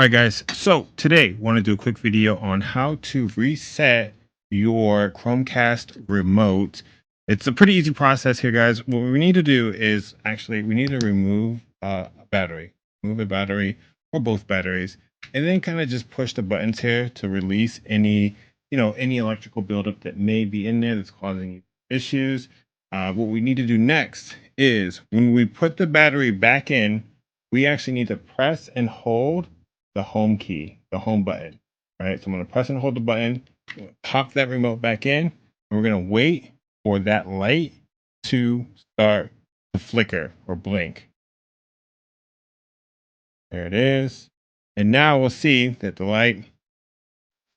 All right, guys. So today, want to do a quick video on how to reset your Chromecast remote. It's a pretty easy process here, guys. What we need to do is actually we need to remove a battery, remove a battery or both batteries, and then kind of just push the buttons here to release any any electrical buildup that may be in there that's causing you issues. What we need to do next is when we put the battery back in, we actually need to press and hold the home key, the home button, right? So I'm going to press and hold the button, pop that remote back in, and we're going to wait for that light to start to flicker or blink. There it is. And now we'll see that the light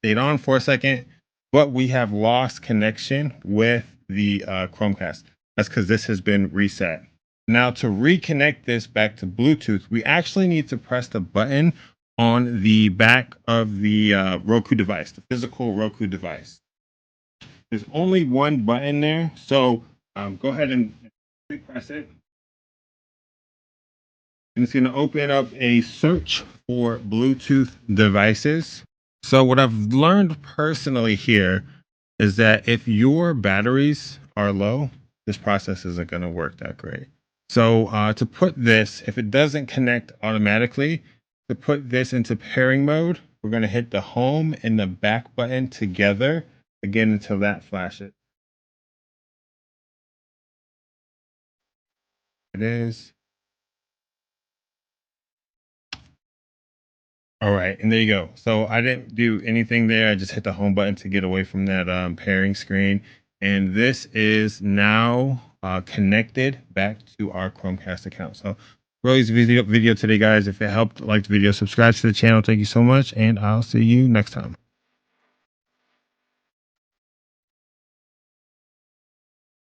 stayed on for a second, but we have lost connection with the Chromecast. That's because this has been reset. Now to reconnect this back to Bluetooth, we actually need to press the button on the back of the Roku device, the physical Roku device. There's only one button there, so go ahead and press it. And it's going to open up a search for Bluetooth devices. So what I've learned personally here is that if your batteries are low, this process isn't going to work that great. So to put this, if it doesn't connect automatically, to put this into pairing mode, we're going to hit the home and the back button together again until that flashes. It is. All right, and there you go. So I didn't do anything there. I just hit the home button to get away from that pairing screen. And this is now connected back to our Chromecast account. So really easy video today, guys. If it helped, like the video, subscribe to the channel. Thank you so much, and I'll see you next time.